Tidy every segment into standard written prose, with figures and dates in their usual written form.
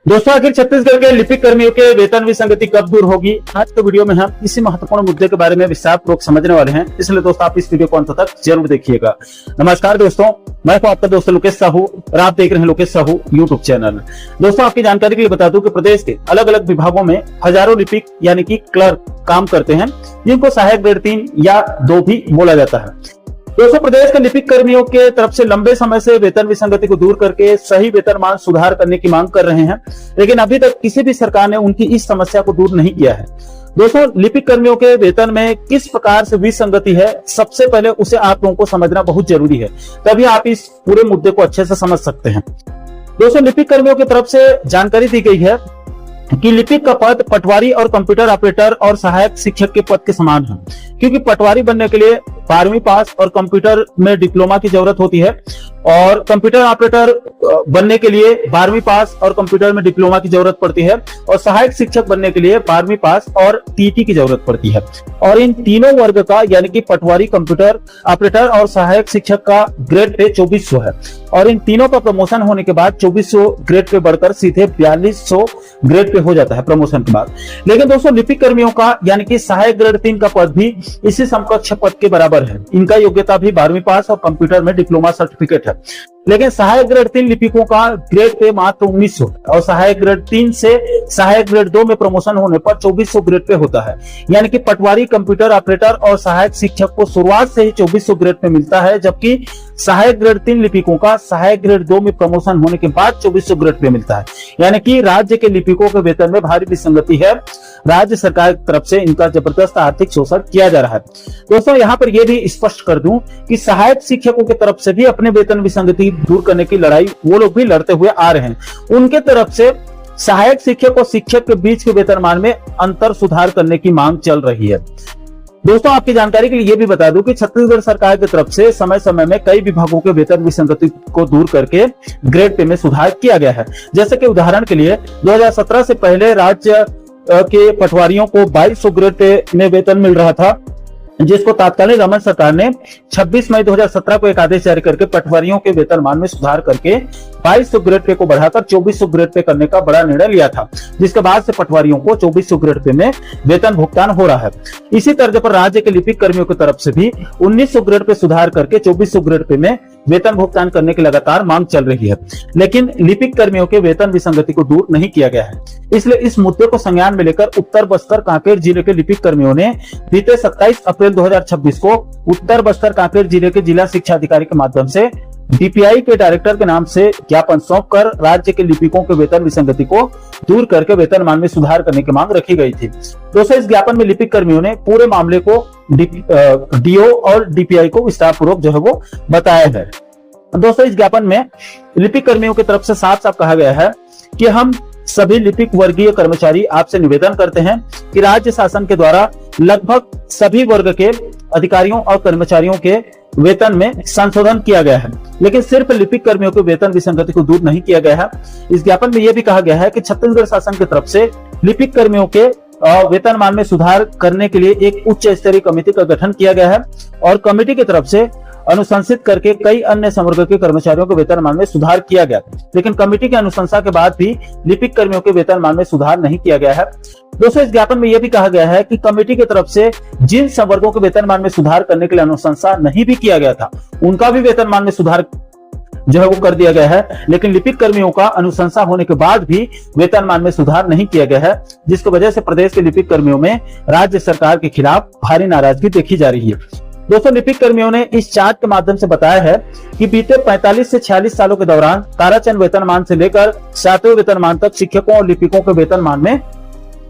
दोस्तों, आखिर छत्तीसगढ़ के लिपिक कर्मियों के वेतन विसंगति कब दूर होगी? आज के वीडियो में हम इसी महत्वपूर्ण मुद्दे के बारे में विस्तार पूर्वक समझने वाले हैं, इसलिए दोस्तों आप इस वीडियो को अंत तक जरूर देखिएगा। नमस्कार दोस्तों, मैं हूं आपका दोस्त लोकेश साहू और आप देख रहे हैं लोकेश साहू यूट्यूब चैनल। दोस्तों, आपकी जानकारी के लिए बता दूं कि प्रदेश के अलग अलग विभागों में हजारों लिपिक यानी कि क्लर्क काम करते हैं, जिनको सहायक ग्रेड 3 या 2 भी बोला जाता है। दोस्तों, प्रदेश के लिपिक कर्मियों के तरफ से लंबे समय से वेतन विसंगति को दूर करके सही वेतनमान सुधार करने की मांग कर रहे हैं, लेकिन अभी तक किसी भी सरकार ने उनकी इस समस्या को दूर नहीं किया है। दोस्तों, लिपिक कर्मियों के वेतन में किस प्रकार से विसंगति है, सबसे पहले उसे आप लोगों को समझना बहुत जरूरी है, तभी आप इस पूरे मुद्दे को अच्छे से समझ सकते हैं। दोस्तों, लिपिक कर्मियों की तरफ से जानकारी दी गई है कि लिपिक का पद पटवारी और कंप्यूटर ऑपरेटर और सहायक शिक्षक के पद के समान है, क्योंकि पटवारी बनने के लिए 12वीं पास और कंप्यूटर में डिप्लोमा की जरूरत होती है, और कंप्यूटर ऑपरेटर बनने के लिए 12वीं पास और कंप्यूटर में डिप्लोमा की जरूरत पड़ती है, और सहायक शिक्षक बनने के लिए 12वीं पास और टीटी की जरूरत पड़ती है। और इन तीनों वर्ग का यानी कि पटवारी, कंप्यूटर ऑपरेटर और सहायक शिक्षक का ग्रेड पे 2400 है, और इन तीनों का प्रमोशन होने के बाद 2400 ग्रेड पे बढ़कर सीधे 4200 ग्रेड पे हो जाता है प्रमोशन के बाद। लेकिन दोस्तों, लिपिक कर्मियों का यानी कि सहायक ग्रेड 3 का पद भी इसी समकक्ष पद के बराबर है। इनका योग्यता भी 12वीं पास और कंप्यूटर में डिप्लोमा सर्टिफिकेट है। लेकिन सहायक ग्रेड 3 लिपिकों का ग्रेड पे मात्र 1900 और सहायक ग्रेड 3 से सहायक ग्रेड 2 में प्रमोशन होने पर 2400 ग्रेड पे होता है। यानी कि पटवारी, कंप्यूटर ऑपरेटर और सहायक शिक्षक को शुरुआत से ही 2400 ग्रेड पे मिलता है, जबकि सहायक ग्रेड 3 लिपिकों का सहायक ग्रेड 2 में प्रमोशन होने के बाद 2400 ग्रेड पे मिलता है। यानी कि राज्य के लिपिकों के वेतन में भारी विसंगति है। राज्य सरकार की तरफ से इनका जबरदस्त आर्थिक शोषण किया जा रहा है। दोस्तों, यहाँ पर यह भी स्पष्ट कर दूं कि सहायक शिक्षकों की तरफ से भी अपने वेतन विसंगति दूर करने की लड़ाई वो लोग भी लड़ते हुए आ रहे हैं। उनके तरफ से सहायक शिक्षक और शिक्षक के बीच के वेतनमान में अंतर सुधार करने की मांग चल रही है। दोस्तों, आपकी जानकारी के लिए यह भी बता दूं कि छत्तीसगढ़ सरकार की तरफ से समय समय में कई विभागों के वेतन विसंगति को दूर करके ग्रेड पे में सुधार किया गया है। जैसे कि उदाहरण के लिए 2017 से पहले राज्य के पटवारियों को 2200 ग्रेड पे में वेतन मिल रहा था, जिसको तत्कालीन रमन सरकार ने 26 मई 2017 को एक आदेश जारी करके पटवारियों के वेतनमान में सुधार करके 2200 ग्रेड पे को बढ़ाकर 2400 ग्रेड पे करने का बड़ा निर्णय लिया था, जिसके बाद से पटवारियों को 2400 ग्रेड पे में वेतन भुगतान हो रहा है। इसी तर्ज पर राज्य के लिपिक कर्मियों की तरफ से भी 1900 ग्रेड पे सुधार करके 2400 ग्रेड पे में वेतन भुगतान करने की लगातार मांग चल रही है। लेकिन लिपिक कर्मियों के वेतन विसंगति को दूर नहीं किया गया है, इसलिए इस मुद्दे को संज्ञान में लेकर उत्तर बस्तर कांकेर जिले के लिपिक कर्मियों ने बीते 27 अप्रैल 2026 को उत्तर बस्तर कांकेर जिले के जिला शिक्षा अधिकारी के माध्यम से डीपीआई के डायरेक्टर के नाम से ज्ञापन सौंपकर राज्य के लिपिकों के वेतन विसंगति को दूर करके वेतनमान में सुधार करने की मांग रखी गई थी। दोस्तों, इस ज्ञापन में लिपिक कर्मियों ने पूरे मामले को डीओ और डीपीआई को विस्तार पूर्वक जो है वो बताया है। दोस्तों, इस ज्ञापन में लिपिक कर्मियों की तरफ से साफ साफ कहा गया है कि हम सभी लिपिक वर्गीय कर्मचारी आपसे निवेदन करते हैं कि राज्य शासन के द्वारा लगभग सभी वर्ग के अधिकारियों और कर्मचारियों के वेतन में संशोधन किया गया है, लेकिन सिर्फ लिपिक कर्मियों के वेतन विसंगति को दूर नहीं किया गया है। इस ज्ञापन में यह भी कहा गया है कि छत्तीसगढ़ शासन की तरफ से लिपिक कर्मियों के वेतनमान में सुधार करने के लिए एक उच्च स्तरीय कमेटी का गठन किया गया है, और कमेटी की तरफ से अनुशंसित करके कई अन्य संवर्ग के कर्मचारियों के वेतनमान में सुधार किया गया, लेकिन कमेटी की अनुशंसा के बाद भी लिपिक कर्मियों के वेतनमान में सुधार नहीं किया गया है। दोस्तों, इस ज्ञापन में यह भी कहा गया है कि कमेटी की तरफ से जिन संवर्गों के वेतनमान में सुधार करने के लिए अनुशंसा नहीं भी किया गया था, उनका भी वेतनमान में सुधार जो है वो कर दिया गया है, लेकिन लिपिक कर्मियों का अनुशंसा होने के बाद भी वेतनमान में सुधार नहीं किया गया है, जिसकी वजह से प्रदेश के लिपिक कर्मियों में राज्य सरकार के खिलाफ भारी नाराजगी देखी जा रही है। दोस्तों, लिपिक कर्मियों ने इस चार्ट के माध्यम से बताया है कि बीते 45 से 46 सालों के दौरान ताराचंद वेतनमान से लेकर 7वें वेतनमान तक शिक्षकों और लिपिकों के वेतनमान में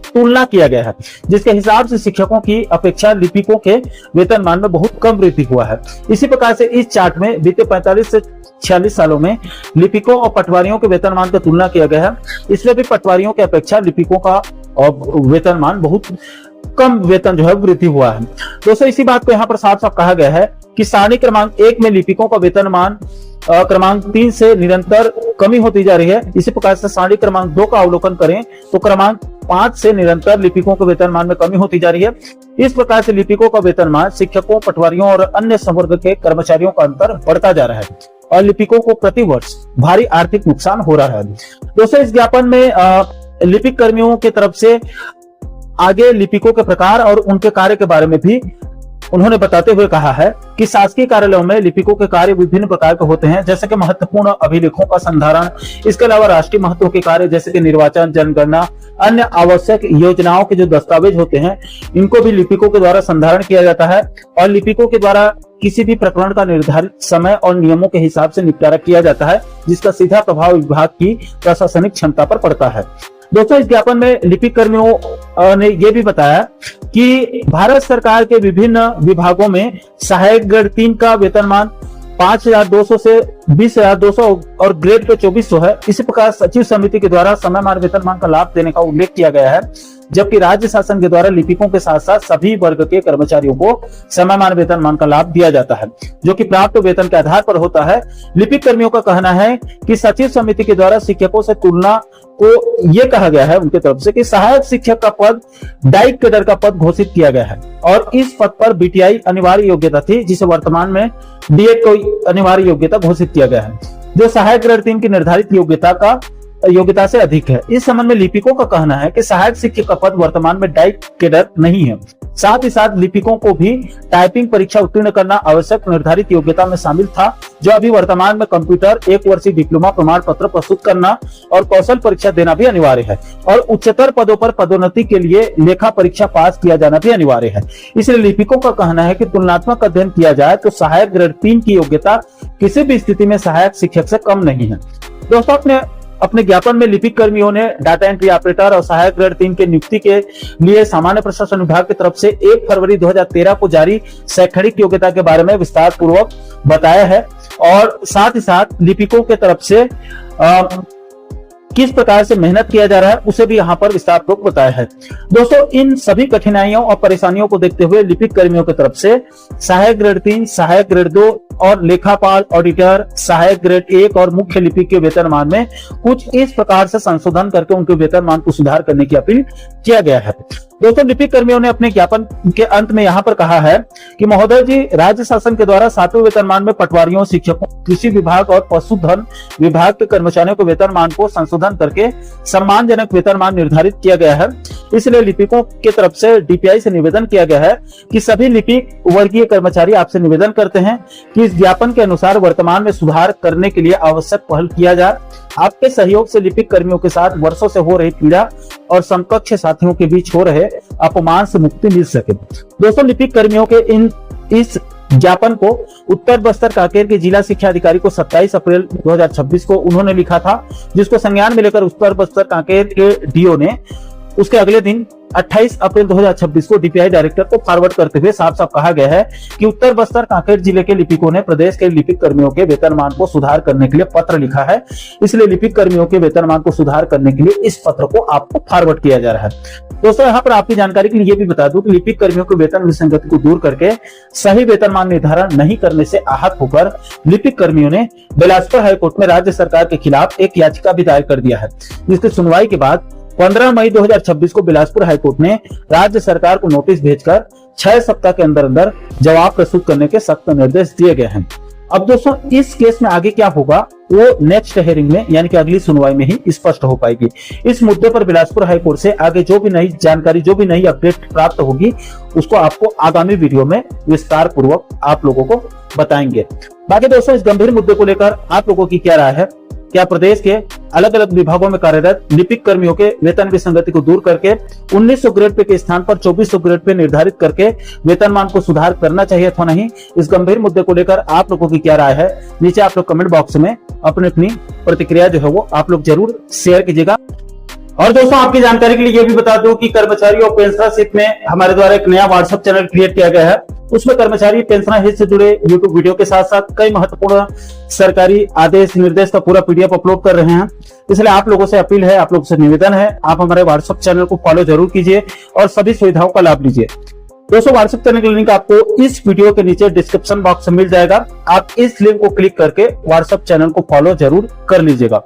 तुलना किया गया है, जिसके हिसाब से शिक्षकों की अपेक्षा लिपिकों के वेतनमान में बहुत कम वृद्धि हुआ है। इसी प्रकार से इस चार्ट में बीते 45 से 46 सालों में लिपिकों और पटवारियों के वेतनमान की तुलना किया गया है। इसमें भी पटवारियों की अपेक्षा लिपिकों का वेतनमान बहुत कम वेतन जो है वृद्धि हुआ है। दोस्तों, इसी बात को यहाँ पर साफ साफ कहा गया है कि सारणी क्रमांक 1 में लिपिकों का वेतनमान क्रमांक 3 से निरंतर कमी होती जा रही है। इसी प्रकार से सारणी क्रमांक 2 का अवलोकन करें तो क्रमांक 5 से निरंतर लिपिकों के वेतनमान में कमी होती जा रही है। इस प्रकार से लिपिकों का वेतनमान शिक्षकों, पटवारियों और अन्य संवर्ग के कर्मचारियों का अंतर बढ़ता जा रहा है। और लिपिकों को प्रति वर्ष भारी आर्थिक नुकसान हो रहा है। दोस्तों, इस ज्ञापन में लिपिक कर्मियों की तरफ से आगे लिपिकों के प्रकार और उनके कार्य के बारे में भी उन्होंने बताते हुए कहा है कि शासकीय कार्यालयों में लिपिकों के कार्य विभिन्न प्रकार के होते हैं, जैसे कि महत्वपूर्ण अभिलेखों का संधारण, इसके अलावा राष्ट्रीय महत्व के कार्य जैसे कि निर्वाचन, जनगणना, अन्य आवश्यक योजनाओं के जो दस्तावेज होते हैं इनको भी लिपिकों के द्वारा संधारण किया जाता है और लिपिकों के द्वारा किसी भी प्रकरण का निर्धारित समय और नियमों के हिसाब से निपटारा किया जाता है, जिसका सीधा प्रभाव विभाग की प्रशासनिक क्षमता पर पड़ता है। दोस्तों, इस ज्ञापन में लिपिक कर्मियों ने यह भी बताया कि भारत सरकार के विभिन्न विभागों में सहायक ग्रेड 3 का वेतनमान 5,200 से 20,200 और ग्रेड पे 2,400 है। इसी प्रकार सचिव समिति के द्वारा समयमान वेतनमान का लाभ देने का उल्लेख किया गया है, जबकि राज्य शासन के द्वारा लिपिकों के साथ साथ सभी वर्ग के कर्मचारियों को समयमान वेतनमान का लाभ दिया जाता है, जो कि प्राप्त वेतन के आधार पर होता है। लिपिक कर्मियों का कहना है कि सचिव समिति के द्वारा शिक्षकों से तुलना को यह कहा गया है उनके तरफ से कि सहायक शिक्षक का पद डाइट कैडर का पद घोषित किया गया है और इस पद पर बीटीआई अनिवार्य योग्यता थी, जिसे वर्तमान में डीएड को अनिवार्य योग्यता घोषित किया गया है, जो सहायक ग्रेड 3 की निर्धारित योग्यता से अधिक है। इस संबंध में लिपिकों का कहना है कि सहायक शिक्षक का पद वर्तमान में डाइट कैडर नहीं है। साथ ही साथ लिपिकों को भी टाइपिंग परीक्षा उत्तीर्ण करना आवश्यक निर्धारित योग्यता में शामिल था, जो अभी वर्तमान में कंप्यूटर 1 वर्षीय डिप्लोमा प्रमाण पत्र प्रस्तुत करना और कौशल परीक्षा देना भी अनिवार्य है और उच्चतर पदों पर पदोन्नति के लिए लेखा परीक्षा पास किया जाना भी अनिवार्य है। इसलिए लिपिकों का कहना है कि तुलनात्मक अध्ययन किया जाए तो सहायक ग्रेड 3 की योग्यता किसी भी स्थिति में सहायक शिक्षक से कम नहीं है। दोस्तों, अपने ज्ञापन में लिपिक कर्मियों ने डाटा एंट्री ऑपरेटर और सहायक ग्रेड 3 के नियुक्ति के लिए सामान्य प्रशासन विभाग की तरफ से 1 फरवरी 2013 को जारी शैक्षणिक योग्यता के बारे में विस्तार पूर्वक बताया है और साथ ही साथ लिपिकों के तरफ से किस प्रकार से मेहनत किया जा रहा है उसे भी यहाँ पर विस्तार पूर्वक बताया है। दोस्तों, इन सभी कठिनाइयों और परेशानियों को देखते हुए लिपिक कर्मियों की तरफ से सहायक ग्रेड 3, सहायक ग्रेड 2 और लेखापाल, ऑडिटर, सहायक ग्रेड 1 और मुख्य लिपिक के वेतनमान में कुछ इस प्रकार से संशोधन करके उनके वेतनमान को सुधार करने की अपील किया गया है। दोस्तों, लिपिक कर्मियों ने अपने ज्ञापन के अंत में यहाँ पर कहा है कि महोदय जी, राज्य शासन के द्वारा 7वें वेतनमान में पटवारियों, शिक्षकों, कृषि विभाग और पशुधन विभाग के कर्मचारियों के वेतनमान को संशोधन करके सम्मानजनक वेतनमान निर्धारित किया गया है। इसलिए लिपिकों की तरफ से डीपीआई से निवेदन किया गया है कि सभी लिपिक वर्गीय कर्मचारी आपसे निवेदन करते हैं कि इस ज्ञापन के अनुसार वर्तमान में सुधार करने के लिए आवश्यक पहल किया जाए। आपके सहयोग से लिपिक कर्मियों के साथ वर्षों से हो रही पीड़ा और समकक्ष साथियों के बीच हो रहे अपमान से मुक्ति मिल सके। दोस्तों, लिपिक कर्मियों के इस ज्ञापन को उत्तर बस्तर कांकेर के जिला शिक्षा अधिकारी को 27 अप्रैल 2026 को उन्होंने लिखा था, जिसको संज्ञान में लेकर उत्तर बस्तर कांकेर के डीओ ने उसके अगले दिन 28 अप्रैल 2026 को डीपीआई डायरेक्टर को फॉरवर्ड करते हुए साफ साफ कहा गया है कि उत्तर बस्तर कांकेर जिले के लिपिकों ने प्रदेश के लिपिक कर्मियों के वेतनमान को सुधार करने के लिए पत्र लिखा है। इसलिए लिपिक कर्मियों के वेतनमान को सुधार करने के लिए इस पत्र को आपको फॉरवर्ड किया जा रहा है। दोस्तों, यहाँ पर आपकी जानकारी के लिए ये भी बता दूं कि लिपिक कर्मियों के वेतन विसंगति को दूर करके सही वेतनमान निर्धारण नहीं करने से आहत होकर लिपिक कर्मियों ने बिलासपुर हाईकोर्ट में राज्य सरकार के खिलाफ एक याचिका भी दायर कर दिया है, जिसकी सुनवाई के बाद 15 मई 2026 को बिलासपुर हाईकोर्ट ने राज्य सरकार को नोटिस भेजकर 6 सप्ताह के अंदर अंदर जवाब प्रस्तुत करने के सख्त निर्देश दिए गए हैं। अब दोस्तों, इस केस में आगे क्या होगा वो नेक्स्ट हियरिंग में यानी कि अगली सुनवाई में ही स्पष्ट हो पाएगी। इस मुद्दे पर बिलासपुर हाईकोर्ट से आगे जो भी नई जानकारी, जो भी नई अपडेट प्राप्त होगी उसको आपको आगामी वीडियो में विस्तार पूर्वक आप लोगों को बताएंगे। बाकी दोस्तों, इस गंभीर मुद्दे को लेकर आप लोगों की क्या राय है? क्या प्रदेश के अलग अलग विभागों में कार्यरत लिपिक कर्मियों के वेतन विसंगति को दूर करके 1900 ग्रेड पे के स्थान पर 2400 ग्रेड पे निर्धारित करके वेतनमान को सुधार करना चाहिए अथवा नहीं? इस गंभीर मुद्दे को लेकर आप लोगों की क्या राय है? नीचे आप लोग कमेंट बॉक्स में अपनी प्रतिक्रिया जो है वो आप लोग जरूर शेयर कीजिएगा। और दोस्तों, आपकी जानकारी के लिए ये भी बता दूं कि कर्मचारी और पेंशनरशिप में हमारे द्वारा एक नया व्हाट्सएप चैनल क्रिएट किया गया है। उसमें कर्मचारी पेंशनर हित से जुड़े यूट्यूब वीडियो के साथ साथ कई महत्वपूर्ण सरकारी आदेश निर्देश का पूरा पीडीएफ अपलोड कर रहे हैं। इसलिए आप लोगों से अपील है, आप लोगों से निवेदन है, आप हमारे व्हाट्सएप चैनल को फॉलो जरूर कीजिए और सभी सुविधाओं का लाभ लीजिए। दोस्तों, व्हाट्सएप चैनल का लिंक आपको इस वीडियो के नीचे डिस्क्रिप्शन बॉक्स में मिल जाएगा। आप इस लिंक को क्लिक करके व्हाट्सएप चैनल को फॉलो जरूर कर लीजिएगा।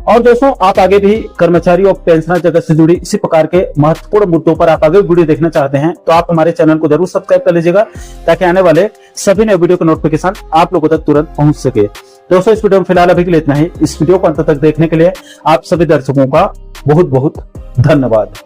और दोस्तों, आप आगे भी कर्मचारी और पेंशनर जगत से जुड़ी इसी प्रकार के महत्वपूर्ण मुद्दों पर आप आगे वीडियो देखना चाहते हैं तो आप हमारे चैनल को जरूर सब्सक्राइब कर लीजिएगा, ताकि आने वाले सभी नए वीडियो के नोटिफिकेशन आप लोगों तक तुरंत पहुंच सके। दोस्तों इस वीडियो में फिलहाल अभी के लिए इतना ही। इस वीडियो को अंत तक देखने के लिए आप सभी दर्शकों का बहुत बहुत धन्यवाद।